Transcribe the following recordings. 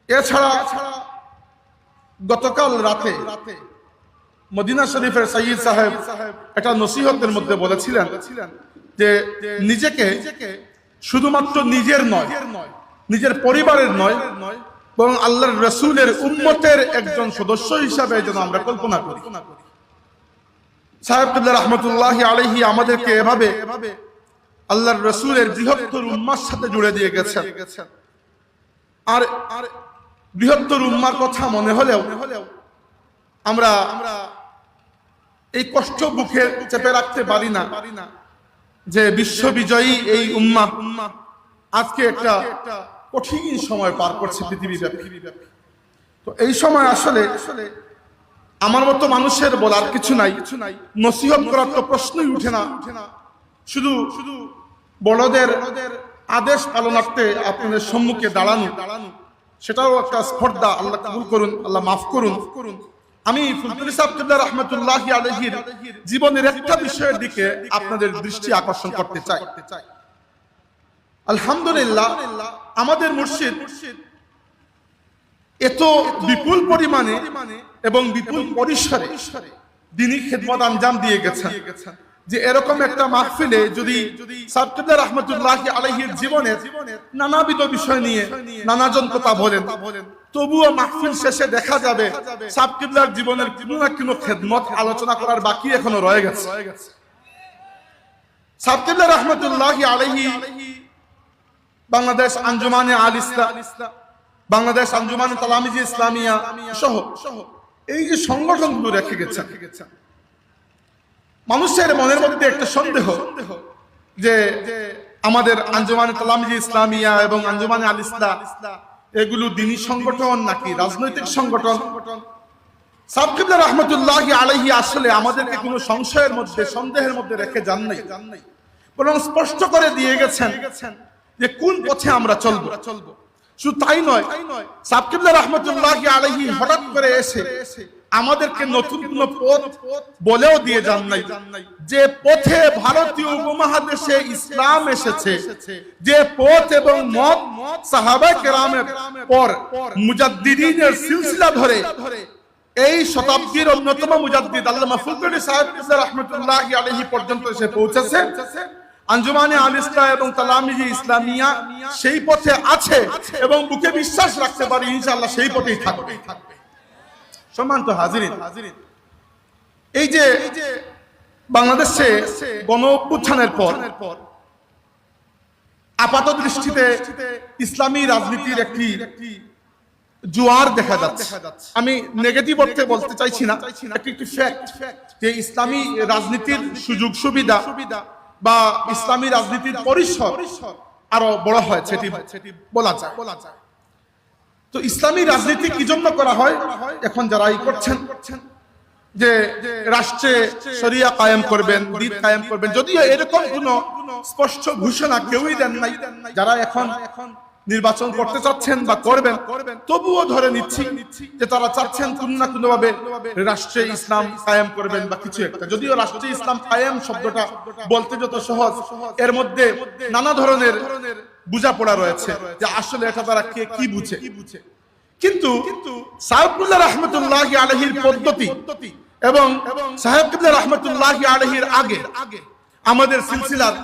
এছাড়া গতকাল রাতে মদিনা শরীফের সাইয়্যিদ সাহেব একটা নসিহতের মধ্যে বলেছিলেন যে নিজেকে শুধুমাত্র নিজের নয়, নিজের পরিবারের নয়, বরং আল্লাহর রাসূলের উম্মতের একজন সদস্য হিসাবে যেন আমরা কল্পনা করি। সাহেব কিবলা রাহমাতুল্লাহি আলাইহি আমাদেরকে এভাবে আল্লাহর রাসূলের বৃহত্তর উম্মার সাথে জুড়ে দিয়ে গেছেন। আর বৃহত্তর উম্মার কথা মনে হলেও আমরা এই কষ্ট বুকে চেপে রাখতে পারি না যে বিশ্ববিজয়ী এই উম্মাহ আজকে একটা কঠিন সময় পার করছে পৃথিবীব্যাপী। তো এই সময় আসলে আমার মতো মানুষের বলার কিছু নাই, নসিহত করার তো প্রশ্নই উঠে না। শুধু বড়দের আদেশ পালনার্থে আপনাদের সম্মুখে দাঁড়ানো, সেটাও একটা স্পর্ধা। আল্লাহ কবুল করুন, আল্লাহ মাফ করুন। আমি ফুলতুলি সাহেব কিবলা রাহমাতুল্লাহি আলাইহির জীবনের একটা বিষয়ের দিকে আপনাদের দৃষ্টি আকর্ষণ করতে চাই। আলহামদুলিল্লাহ, আমাদের মুর্শিদ এত বিপুল পরিমাণে এবং বিপুল পরিসরে দ্বীনি খিদমত আঞ্জাম দিয়ে গেছেন যে এরকম একটা মাহফিলে যদি সাহেব কিবলা রাহমাতুল্লাহি আলাইহির জীবনের নানাবিধ বিষয় নিয়ে নানাজন কথা বলেন, তবুও মাহফিল শেষে দেখা যাবে সাহেব কিবলার জীবনের কোনো না কোনো খিদমত আলোচনা করার বাকি এখনো রয়ে গেছে। সাহেব কিবলা রাহমাতুল্লাহি আলাইহি বাংলাদেশ আঞ্জুমানে আল ইসলাম, বাংলাদেশ আঞ্জুমানে তালামিজি ইসলামিয়া সহ এই যে সংগঠনগুলো রেখে গেছেন, মানুষের মনের মধ্যে একটা সন্দেহ যে আমাদের আঞ্জুমানে তালামিজি ইসলামিয়া এবং আঞ্জুমানে আল ইসলাম এগুলো দ্বীনি সংগঠন নাকি রাজনৈতিক সংগঠন। সাহেব কিবলা রাহমাতুল্লাহি আলাইহি আসলে আমাদেরকে কোনো সংশয়ের মধ্যে, সন্দেহের মধ্যে রেখে যান নাই, বরং স্পষ্ট করে দিয়ে গেছেন যে কোন পথে আমরা চলবো। শুধু তাই নয়, সাহেব কিবলা রাহমাতুল্লাহি আলাইহি হঠাৎ করে এসে আমাদেরকে নতুন কোন পথ বলেও দিয়ে যান নাই। যে পথে ভারতীয় উপমহাদেশে ইসলাম এসেছে, যে পথ এবং মত সাহাবায়ে কেরামের পর মুজাদ্দিদিনের সিলসিলা ধরে এই শতাব্দীর অন্যতম মুজাদ্দিদ আল্লামা ফুলতুলি সাহেব কিবলা রাহমাতুল্লাহি আলাইহি পর্যন্ত এসে পৌঁছেছে, আঞ্জুমানে আল ইসলাম এবং তালামিজি ইসলামিয়া সেই পথে আছে এবং বুকে বিশ্বাস রাখতে পারি ইনশাআল্লাহ সেই পথেই থাকবে। সম্মানিত হাজিরিন, এই যে বাংলাদেশে গণ অভ্যুত্থানের পর আপাত দৃষ্টিতে ইসলামী রাজনীতির একটি জোয়ার দেখা যাচ্ছে। আমি নেগেটিভ অর্থে বলতে চাইছি না, একটি ফ্যাক্ট যে ইসলামী রাজনীতির সুযোগ সুবিধা বা ইসলামী রাজনীতির পরিসর আরো বড় হয়েছে, এটি বলা যায়। তো ইসলামী রাজনীতি কি জন্য করা হয়? এখন যারা এই করছেন যে রাষ্ট্রে শরিয়া কায়েম করবেন, দ্বীন কায়েম করবেন, যদিও এরকম কোন স্পষ্ট ঘোষণা কেউই দেন নাই। যারা এখন নির্বাচন করতে চাচ্ছেন বা করবেন, তবুও ধরে নিচ্ছি যে তারা চাচ্ছেন কোন না কোন ভাবে রাষ্ট্রে ইসলাম কায়েম করবেন বা কিছু একটা। যদিও রাষ্ট্রে ইসলাম কায়েম শব্দটা বলতে যত সহজ, এর মধ্যে নানা ধরনের বুঝাপড়া রয়েছে যে আসলে এটা তারা কে কি বুঝে। কিন্তু সাহেব কিবলা রাহমাতুল্লাহি আলাইহির পদ্ধতি এবং সাহেব কিবলা রাহমাতুল্লাহি আলাইহির আগে আমাদের সিলসিলার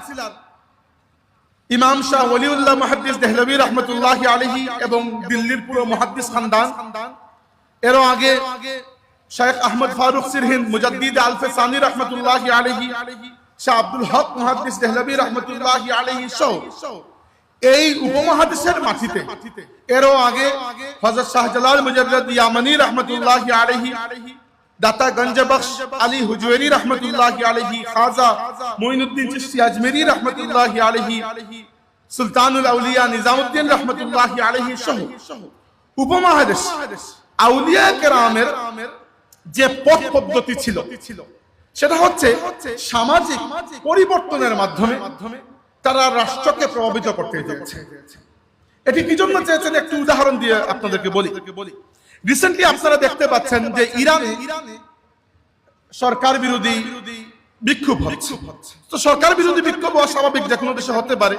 ইমাম শাহ ওলিউল্লাহ মুহাদ্দিস দেহলভী রাহমাতুল্লাহি আলাইহি এবং দিল্লির পুরো মুহাদ্দিস খানদান, এরও আগে শেখ আহমদ ফারুক সিরহিন্দ মুজাদ্দিদ আলফে সানি রাহমাতুল্লাহি আলাইহি, শাহ আব্দুল হক মুহাদ্দিস দেহলভী রাহমাতুল্লাহি আলাইহি সহ এই উপমহাদেশের মাটিতে এরও আগে হযরত শাহজালাল মুজাদ্দিদ ইয়ামানি রাহমাতুল্লাহি আলাইহি, দাতা গঞ্জবখশ আলী হুজুরি রাহমাতুল্লাহি আলাইহি, খাজা মুঈনুদ্দিন চিশতি আজমেরি রাহমাতুল্লাহি আলাইহি, সুলতানুল আউলিয়া নিজামউদ্দিন রাহমাতুল্লাহি আলাইহি সহ উপমহাদেশ আউলিয়া কেরামের যে পথ পদ্ধতি ছিল সেটা হচ্ছে সামাজিক পরিবর্তনের মাধ্যমে তারা রাষ্ট্রকে প্রভাবিত করতে চেয়েছে। এটি কি জন্য চেয়েছেন একটু উদাহরণ দিয়ে আপনাদেরকে বলি। রিসেন্টলি আপনারা দেখতে পাচ্ছেন যে ইরানে সরকার বিরোধী বিক্ষোভ হচ্ছে। তো সরকার বিরোধী বিক্ষোভ হওয়া স্বাভাবিক, যে কোনো দেশে হতে পারে,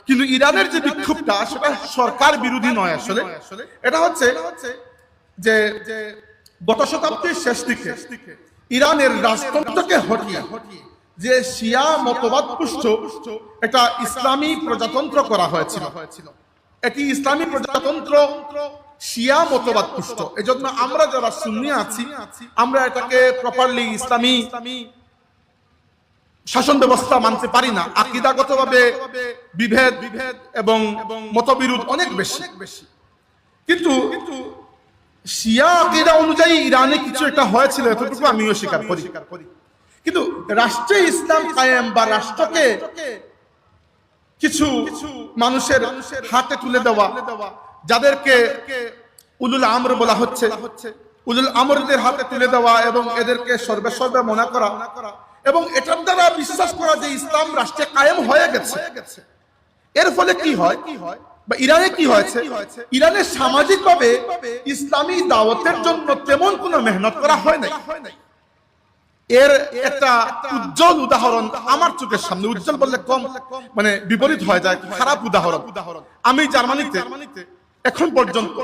কিন্তু ইরানের যে বিক্ষোভটা সেটা সরকার বিরোধী নয়। আসলে এটা হচ্ছে যে গত শতাব্দীর শেষ দিকে ইরানের রাজতন্ত্রকে হটিয়ে যে শিয়া মতবাদ পুষ্ট একটা ইসলামী প্রজাতন্ত্র করা হয়েছিল। এটি ইসলামী প্রজাতন্ত্র শিয়া মতবাদ পুষ্ট। এজন্য আমরা যারা সুন্নি আছি আমরা এটাকে প্রপারলি ইসলামী শাসন ব্যবস্থা মানতে পারি না। আকীদাগতভাবে বিভেদ এবং মতবিরোধ অনেক বেশি, কিন্তু শিয়া আকীদা অনুযায়ী ইরানে কিছু একটা হয়েছিল, এতটুকু আমিও স্বীকার করি। কিন্তু রাষ্ট্রে ইসলাম কায়েম বা রাষ্ট্রকে কিছু মানুষের হাতে তুলে দেওয়া, যাদেরকে উলুল আমর বলা হচ্ছে, উলুল আমরদের হাতে তুলে দেওয়া এবং এদেরকে সর্বে মনে করা এবং এটার দ্বারা বিশ্বাস করা যে ইসলাম রাষ্ট্রে কায়েম হয়ে গেছে। এর ফলে কি হয় বা ইরানে কি হয়েছে, ইরানে সামাজিকভাবে ইসলামী দাওয়াতের জন্য তেমন কোনো মেহনত করা হয় নাই। এর একটা উজ্জ্বল উদাহরণ আমার চোখের সামনে, উজ্জ্বল বললে কম মানে বিপরীত হয়ে যায়, খারাপ উদাহরণ। আমি জার্মানিতে এখন পর্যন্ত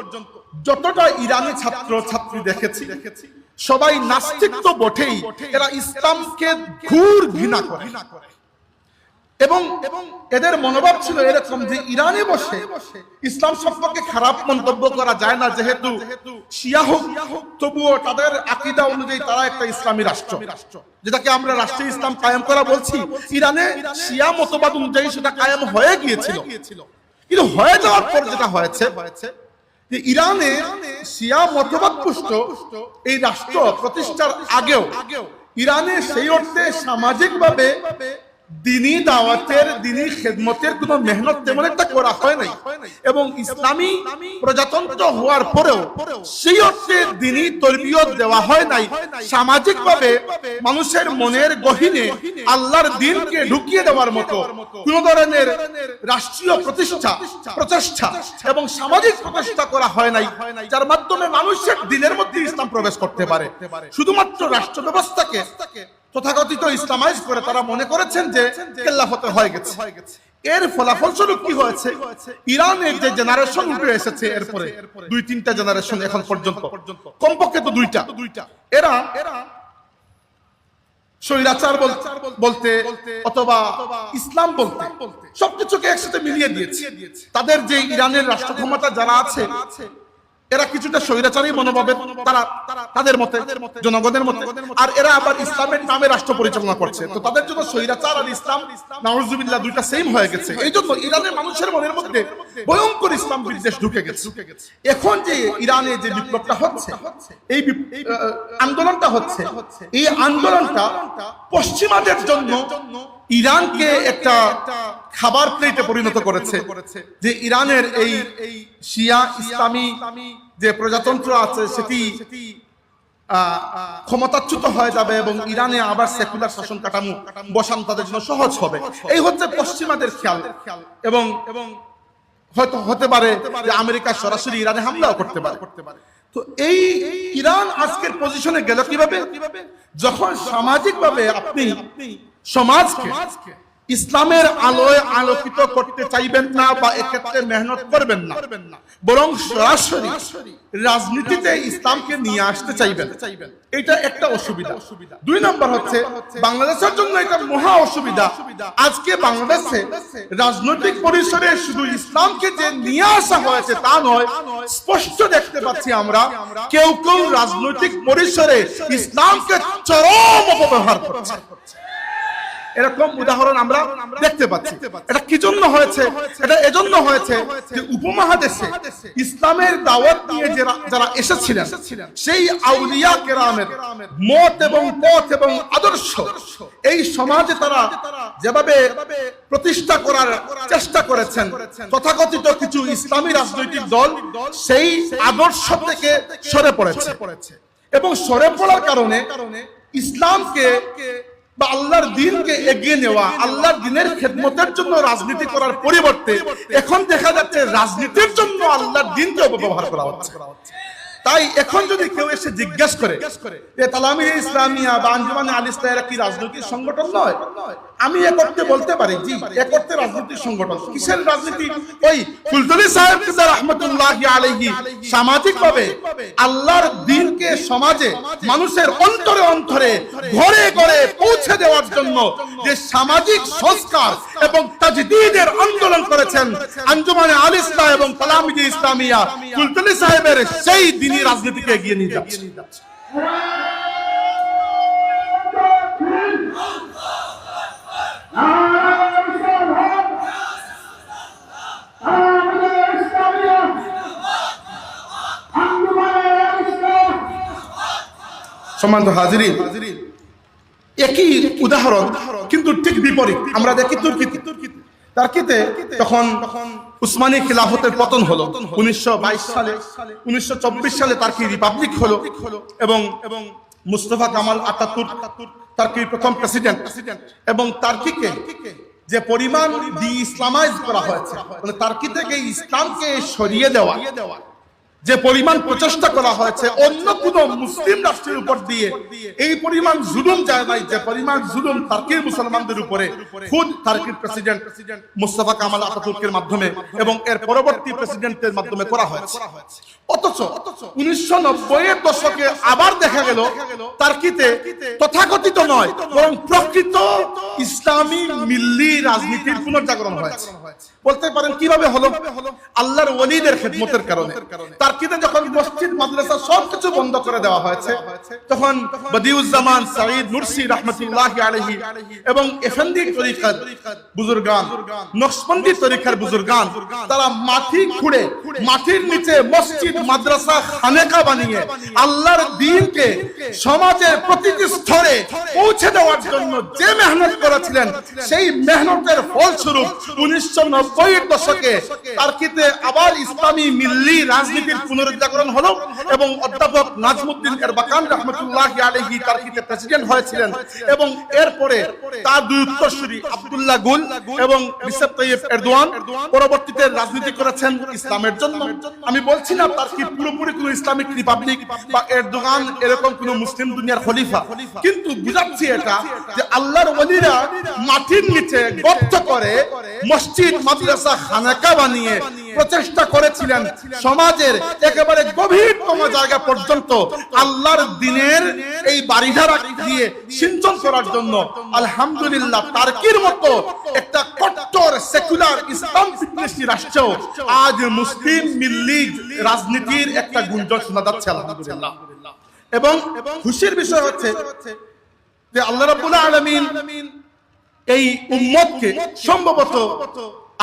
যতটা ইরানি ছাত্র ছাত্রী দেখেছি, সবাই নাস্তিক তো বটেই, এরা ইসলামকে ঘোর ঘৃণা করে এবং এদের মনোভাব ছিল এরকম যে ইরানে বসে ইসলাম সম্পর্কে খারাপ মন্তব্য করা যায় না, যেহেতু শিয়া হোক তবুও তাদের আকীদা অনুযায়ী তারা একটা ইসলামী রাষ্ট্র, যেটাকে আমরা রাষ্ট্রীয় ইসলাম কায়েম করা বলছি। ইরানে শিয়া মতবাদ অনুযায়ী সেটা কায়েম হয়ে গিয়েছিল, কিন্তু হয়ে যাওয়ার পর যেটা হয়েছে যে ইরানে শিয়া মতবাদ পুষ্ট এই রাষ্ট্র প্রতিষ্ঠার আগেও ইরানে সেই অর্থে সামাজিকভাবে দিনী দাওয়াতের, দিনী খেদমতের কোনো মেহনত তেমন একটা করা হয় নাই এবং ইসলামী প্রজাতন্ত্র হওয়ার পরেও সেই অর্থে দিনী তরবিয়ত দেওয়া হয় নাই। সামাজিকভাবে মানুষের মনের গহীনে আল্লাহর দ্বীনকে ঢুকিয়ে দেওয়ার মতো কোন ধরনের রাষ্ট্রীয় প্রচেষ্টা এবং সামাজিক প্রচেষ্টা করা হয় নাই, যার মাধ্যমে মানুষের দিনের মধ্যে ইসলাম প্রবেশ করতে পারে। শুধুমাত্র রাষ্ট্র ব্যবস্থাকে তথাকথিত ইসলামাইজ করে তারা মনে করেছেন যে খেলাফত হয়ে গেছে। এর ফলাফল স্বরূপ কি হয়েছে, ইরানের যে জেনারেশন উঠে এসেছে এরপরে 2-3টা জেনারেশন এখন পর্যন্ত, কমপক্ষে তো 2টা, এরা স্বৈরাচার বলতে অথবা ইসলাম বলতে সবকিছুকে একসাথে মিলিয়ে দিয়েছে। তাদের যে ইরানের রাষ্ট্র ক্ষমতা যারা আছে এরা কিছুটা স্বৈরাচারী মনোভাবের, তারা তাদের মতে জনগণের মতে, আর এরা আবার ইসলামের নামে রাষ্ট্র পরিচালনা করছে। তো তাদের জন্য স্বৈরাচার আর ইসলাম নাউজুবিল্লাহ দুইটা সেম হয়ে গেছে। এই জন্য ইরানের মানুষের মনের মধ্যে ভয়ঙ্কর ইসলাম বিদ্বেষ ঢুকে গেছে। এখন যে ইরানে যে বিপ্লবটা হচ্ছে, এই আন্দোলনটা হচ্ছে, এই আন্দোলনটা পশ্চিমাদের জন্য ইরানকে একটা খাবার প্লেটে পরিণত করেছে, যে ইরানের এই শিয়া ইসলামী যে প্রজাতন্ত্র আছে সেটি ক্ষমতাচ্যুত হয়ে যাবে এবং ইরানে আবার সেকুলার শাসন কাঠামো বসানো তাদের জন্য সহজ হবে। এই হচ্ছে পশ্চিমাদের খেয়াল এবং হয়তো হতে পারে যে আমেরিকা সরাসরি ইরানে হামলাও করতে পারে। তো এই ইরান আজকের পজিশনে গেল কিভাবে, যখন সামাজিকভাবে আপনি সমাজকে ইসলামের আলোয় আলোকিত করতে চাইবেন না বা এক্ষেত্রে মেহনত করবেন না, বরং সরাসরি রাজনীতিতে ইসলামকে নিয়ে আসতে চাইবেন, এটা একটা অসুবিধা। 2 নম্বর হচ্ছে বাংলাদেশের জন্য এটা মহা অসুবিধা। আজকে বাংলাদেশে রাজনৈতিক পরিসরে শুধু ইসলামকে যে নিয়ে আসা হয়েছে তা নয়, স্পষ্ট দেখতে পাচ্ছি আমরা কেউ কেউ রাজনৈতিক পরিসরে ইসলামকে চরম অপব্যবহার করছে। এরকম উদাহরণ আমরা দেখতে পাচ্ছি। এটা কি জন্য হয়েছে? এটা এজন্য হয়েছে যে উপমহাদেশে ইসলামের দাওয়াত নিয়ে যারা এসেছিলেন সেই আউলিয়া কেরামের মত এবং পথ এবং আদর্শ এই সমাজে তারা যেভাবে প্রতিষ্ঠা করার চেষ্টা করেছেন, তথাকথিত কিছু ইসলামী রাজনৈতিক দল সেই আদর্শ থেকে সরে পড়েছে এবং সরে পড়ার কারণে ইসলামকে বা আল্লাহর দ্বীনকে এগিয়ে নেওয়া, আল্লাহর দ্বীনের খেদমতের জন্য রাজনীতি করার পরিবর্তে এখন দেখা যাচ্ছে রাজনীতির জন্য আল্লাহর দ্বীনকে অপব্যবহার করা হচ্ছে। তাই এখন যদি কেউ এসে জিজ্ঞাসা করে যে তালামিয়া ইসলামিয়া বা আঞ্জুমানে আল ইসলাহ কি রাজনৈতিক সংগঠন নয়, আমি এক অর্থে বলতে পারি জি এক অর্থে রাজনৈতিক সংগঠন। কিসের রাজনীতি? ওই ফুলতলি সাহেব রাহমাতুল্লাহি আলাইহি সামাজিক ভাবে আল্লাহর দ্বীনকে সমাজে মানুষের অন্তরে অন্তরে ঘরে ঘরে পৌঁছে দেওয়ার জন্য যে সামাজিক সংস্কার এবং তাজদীদের আন্দোলন করেছেন আঞ্জুমানে আল ইসলাহ এবং তালামিয়া ইসলামিয়া, ফুলতলি সাহেবের সেই দ্বীনি রাজনীতিকে এগিয়ে নিয়ে যাচ্ছে। সম্মানিত হাজিরিন, একই উদাহরণ কিন্তু ঠিক বিপরীত আমরা দেখি তুর্কিতে তখন উসমানী খিলাফতের পতন হলো 1922 সালে, 1924 সালে তার্কি রিপাবলিক হলো এবং মুস্তফা কামাল আতাতুর্ক তার্কির প্রথম প্রেসিডেন্ট। এবং তার্কিকে যে পরিমাণ ডি ইসলামাইজ করা হয়েছে, মানে তার্কি থেকে ইসলামকে সরিয়ে দেওয়া, যে পরিমাণ প্রচেষ্টা করা হয়েছে অন্য কোন মুসলিম রাষ্ট্রের উপর দিয়ে এই পরিমাণ জুলুম যায় নাই, যে পরিমাণ জুলুম তার্কির মুসলমানদের উপরে খুদ তার্কির প্রেসিডেন্ট মুস্তাফা কামাল আতাতুর্কের মাধ্যমে এবং এর পরবর্তী প্রেসিডেন্টের মাধ্যমে করা হয়েছে। অথচ 1990 এর দশকে আবার দেখা গেল তার্কিতে তথাকথিত নয় বরং প্রকৃত ইসলামী মিল্লি রাজনীতির পুনর্জাগরণ হয়েছে। বলতে পারেন কিভাবে হলো? আল্লাহর ওলিদের খেদমতের কারণে। তার্কিতে যখন মসজিদ মাদ্রাসা সবকিছু বন্ধ করে দেওয়া হয়েছে, তখন বদিউজ্জামান সাঈদ নুরসি রাহমাতুল্লাহি আলাইহি এবং এফেন্দি তরিকার বুজুর্গান, নকশবন্দি তরিকার বুজুর্গান, তারা মাটি খুঁড়ে মাটির নিচে মসজিদ মাদ্রাসা খানেকা বানিয়ে আল্লাহর দ্বীনকে সমাজের প্রতিটি স্তরে পৌঁছে দেওয়ার জন্য যে মেহনত করেছিলেন, সেই মেহনতের ফলস্বরূপ 1990 এর দশকে তার্কিতে আবার ইসলামী মিল্লি রাজনীতির পুনরুজ্জাগরণ হলো এবং অধ্যাপক নাজমুদ্দিন এরবাকান রাহমাতুল্লাহি আলাইহি তার্কিতে প্রেসিডেন্ট হয়েছিলেন এবং এরপরে তার দুই উত্তরসূরি আব্দুল্লাহ গুল এবং রিসেপ তাইয়িব এরদোয়ান পরবর্তীতে রাজনীতি করেছেন ইসলামের জন্য। আমি বলছি না তার্কি পুরোপুরি কোন ইসলামিক রিপাবলিক বা এরদোগান এরকম কোন মুসলিম দুনিয়ার খলিফা, কিন্তু বুঝাচ্ছি এটা যে আল্লাহর ওলিরা মাটির নিচে গর্ত করে মসজিদ মাদ্রাসা খানাকা বানিয়ে প্রচেষ্টা করেছিলেন সমাজের একেবারে গভীরতম জায়গা পর্যন্ত আল্লাহর দ্বীনের এই বাড়িধারা দিয়ে সিঞ্চন করার জন্য। আলহামদুলিল্লাহ, তার্কির মতো একটা কট্টর সেকুলার ইসলাম বিদ্বেষী রাষ্ট্র আজ মুসলিম মিল্লি রাজনীতির একটা গুঞ্জন শোনা যাচ্ছে আলহামদুলিল্লাহ। এবং খুশির বিষয় হচ্ছে যে আল্লাহ রাব্বুল আলামিন এই উম্মতকে সম্ভবত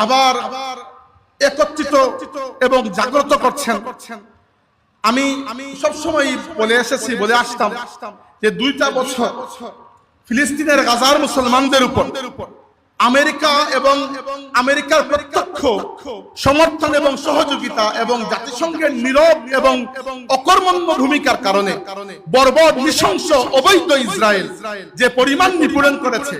আবার একত্রিত এবং জাগ্রত করছেন। আমি সবসময় বলে এসেছি, বলে আসতাম যে 2টা বছর ফিলিস্তিনের গাজার মুসলমানদের উপর আমেরিকা এবং আমেরিকার প্রত্যক্ষ সমর্থন এবং সহযোগিতা এবং জাতিসংঘের নীরব এবং অকর্মণ্য ভূমিকার কারণে বর্বর নৃশংস অবৈধ ইসরায়েল যে পরিমাণ নিপীড়ন করেছে,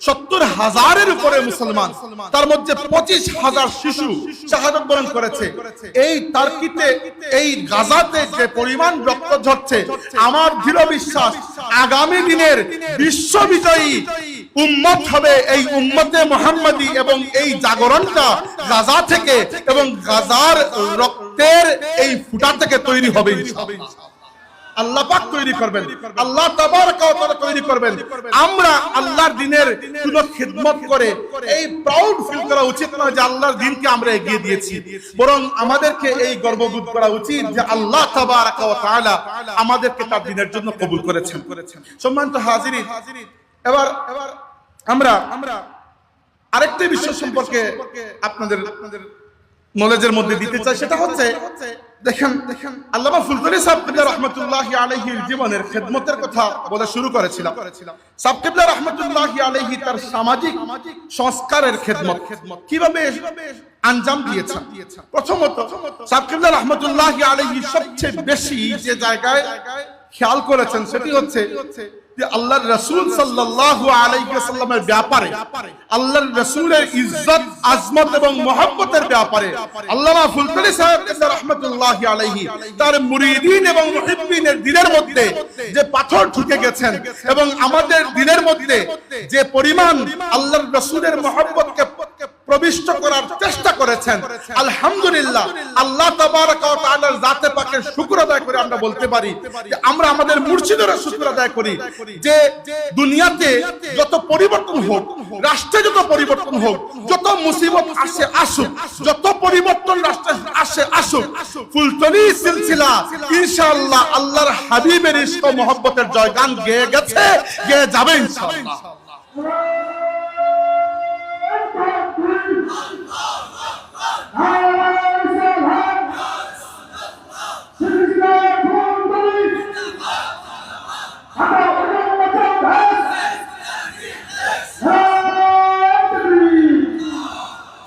70,000-এর উপরে মুসলমান, তার মধ্যে 25,000 শিশু শাহাদাত বরণ করেছে। এই তার্কিতে এই গাজাতে যে পরিমাণ রক্ত ঝরছে, আমার দৃঢ় বিশ্বাস আগামী দিনের বিশ্ববিজয়ী উম্মত হবে এই উম্মতে মুহাম্মাদি এবং এই জাগরণটা গাজা থেকে এবং গাজার রক্তের এই ফুটা থেকে তৈরি হবে ইনশাআল্লাহ। আল্লাহ পাক তৈরি করবেন, আল্লাহ তাবারক ওয়া তাআলা তৈরি করবেন। আমরা আল্লাহর দ্বীনের কোন খিদমত করে এই প্রাউড ফিল করা উচিত না যে আল্লাহর দ্বীনকে আমরা এগিয়ে দিয়েছি, বরং আমাদেরকে এই গর্ববোধ করা উচিত যে আল্লাহ তাবারক ওয়া তাআলা আমাদেরকে তার দ্বীনের জন্য কবুল করেছেন। সম্মানিত হাজিরিন, এবার আমরা আরেকটা বিষয় সম্পর্কে আপনাদের নলেজের মধ্যে দিতে চাই, সেটা হচ্ছে দেখেন আল্লামা ফুলতলি সাহেব কিবলা রাহমাতুল্লাহি আলাইহির জীবনের খেদমতের কথা বলে শুরু করেছিলাম। সাহেব কিবলা রাহমাতুল্লাহি আলাইহি তার সামাজিক সংস্কারের খেদমত কিভাবে আঞ্জাম দিয়েছেন। প্রথমত সাহেব কিবলা রাহমাতুল্লাহি আলাইহি সবচেয়ে বেশি যে জায়গায় খেয়াল করেছেন সেটি হচ্ছে যে আল্লাহর রাসূল সাল্লাল্লাহু আলাইহি ওয়াসাল্লামের ব্যাপারে, আল্লাহর রাসূলের ইজ্জত আজমত এবং মহব্বতের ব্যাপারে আল্লামা ফুলতলি সাহেব রাহমাতুল্লাহি আলাইহি তার মুরিদিন এবং মুহিব্বিনের দিলের মধ্যে যে পাথর ঢুকে গেছেন এবং আমাদের দিলের মধ্যে যে পরিমাণ আল্লাহর রাসূলের মহব্বতকে প্রবিষ্ট করার চেষ্টা করেছেন, আলহামদুলিল্লাহ আল্লাহ তাবারাকা ওয়া তাআলার জাতে পাকের শুকর আদায় করে আমরা বলতে পারি যে আমরা আমাদের মুর্শিদের শুকর আদায় করি যে দুনিয়াতে যত পরিবর্তন হোক, রাষ্ট্রে যত পরিবর্তন হোক, যত মুসিবত আসে আসুক, যত পরিবর্তন রাষ্ট্রে আসে আসুক, ফুলতলি সিলসিলা ইনশাআল্লাহ আল্লাহর হাবিবের ইশক ও মহব্বতের জয়গান গেয়ে গেছে, গেয়ে যাবে ইনশাআল্লাহ।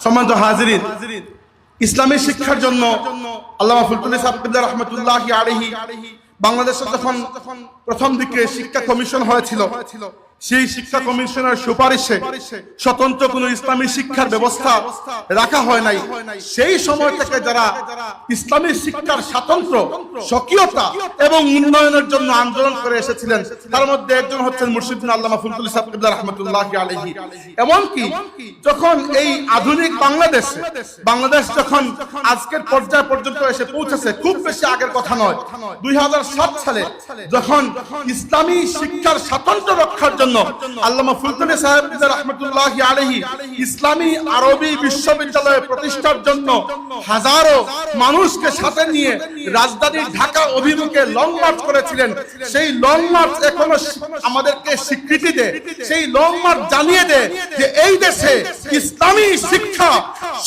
সম্মানিত হাজিরিন, ইসলামী শিক্ষার জন্য আল্লামা ফুলতলি সাহেব রাহমাতুল্লাহি আলাইহি বাংলাদেশে যখন প্রথম দিকে শিক্ষা কমিশন হয়েছিল, সেই শিক্ষা কমিশনের সুপারিশে স্বতন্ত্র কোন ইসলামী শিক্ষার ব্যবস্থা রাখা হয় নাই। সেই সময় থেকে যারা ইসলামী শিক্ষার স্বাতন্ত্র্য, স্বকীয়তা এবং উন্নয়নের জন্য আন্দোলন করে এসেছিলেন, তার মধ্যে একজন হচ্ছেন মুর্শিদুল আল্লামা ফুলতলি সাহেব রাহমাতুল্লাহি আলাইহি। এমনকি যখন এই আধুনিক বাংলাদেশ যখন আজকের পর্যায় পর্যন্ত এসে পৌঁছেছে, খুব বেশি আগের কথা নয়, 2007 সালে যখন ইসলামী শিক্ষার স্বাতন্ত্র্য রক্ষার জন্য আল্লামা ফুলতলি সাহেব রাহমাতুল্লাহি আলাইহি ইসলামী আরবি বিশ্ববিদ্যালয় প্রতিষ্ঠার জন্য হাজারো মানুষকে সাথে নিয়ে রাজধানী ঢাকা অভিমুখে লং মার্চ করেছিলেন। সেই লং মার্চ এখনো আমাদেরকে স্বীকৃতি দেয়, সেই লং মার্চ জানিয়ে দেয় যে এই দেশে ইসলামী শিক্ষা,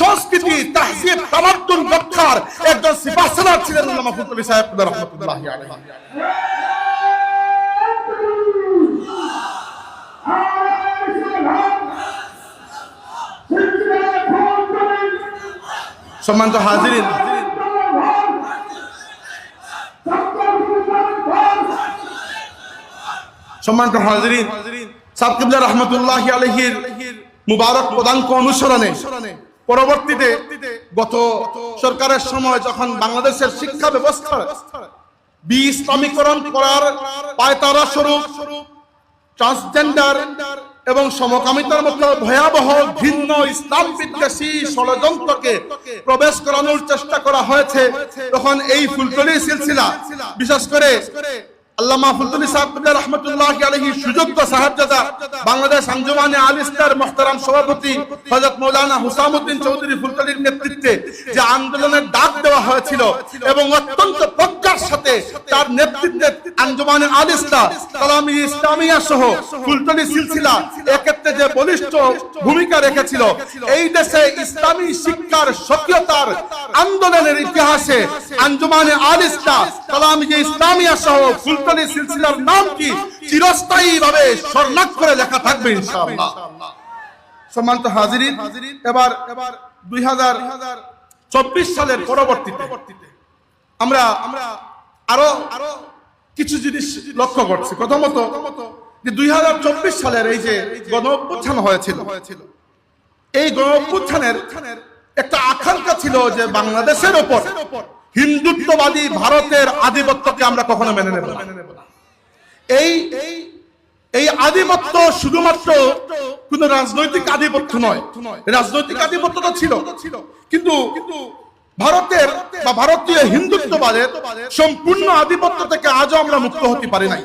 সংস্কৃতি, তাহজিব, তামাদ্দুন রক্ষার একজন সিপাহসালার ছিলেন আল্লামা ফুলতলি সাহেব রাহমাতুল্লাহি আলাইহি। সম্মানিত হাজিরিন, সাহেব কিবলা রাহমাতুল্লাহি আলাইহির মুবারক পদাঙ্ক অনুসরণে পরবর্তীতে গত সরকারের সময় যখন বাংলাদেশের শিক্ষা ব্যবস্থা বিইসলামীকরণ করার পায়তারা স্বরূপ ট্রান্সজেন্ডার এবং সমকামিতার মতো ভয়াবহ ভিন্ন ইসলাম বিদ্বেষী ষড়যন্ত্রকে প্রবেশ করানোর চেষ্টা করা হয়েছে, তখন এই ফুলতলি সিলসিলা, বিশেষ করে আল্লামা ফুলতলি সাহেব রাহমাতুল্লাহি আলাইহি সুযোগ্য সাহেবজাদা, বাংলাদেশ আঞ্জুমানে আল ইসলামের মুহতারাম সভাপতি হযরত মাওলানা হুসামউদ্দিন চৌধুরী ফুলতলির নেতৃত্বে যে আন্দোলনের ডাক দেওয়া হয়েছিল এবং অত্যন্ত প্রজ্ঞার সাথে তার নেতৃত্বে আঞ্জুমানে আল ইসলাম, কালামি ইসলামিয়া সহ ফুলতলি সিলসিলা এক্ষেত্রে যে বলিষ্ঠ ভূমিকা রেখেছিল, এই দেশে ইসলামী শিক্ষার স্বকীয়তার আন্দোলনের ইতিহাসে আঞ্জুমানে আল ইসলাম, কালামি ইসলামিয়া সহ ফুলতলি সিলসিলার নাম কি চিরস্থায়ী ভাবে স্বর্ণাক্ষরে লেখা থাকবে ইনশাআল্লাহ। সম্মানিত হাজিরিন, এবার 2024 সালের পরবর্তীতে আমরা আরো কিছু জিনিস লক্ষ্য করছি। প্রথমত যে 2024 সালের এই যে গণ অভ্যুত্থান হয়েছিল, এই গণ অভ্যুত্থানের একটা আকাঙ্ক্ষা ছিল যে বাংলাদেশের উপর হিন্দুত্ববাদী ভারতের আধিপত্যকে আমরা কখনো মেনে নেব না। এই আধিপত্য শুধুমাত্র কোন রাজনৈতিক আধিপত্য নয়, রাজনৈতিক আধিপত্য তো ছিল, কিন্তু ভারতের বা ভারতীয় হিন্দুত্ববাদের সম্পূর্ণ আধিপত্য থেকে আজও আমরা মুক্ত হতে পারি নাই।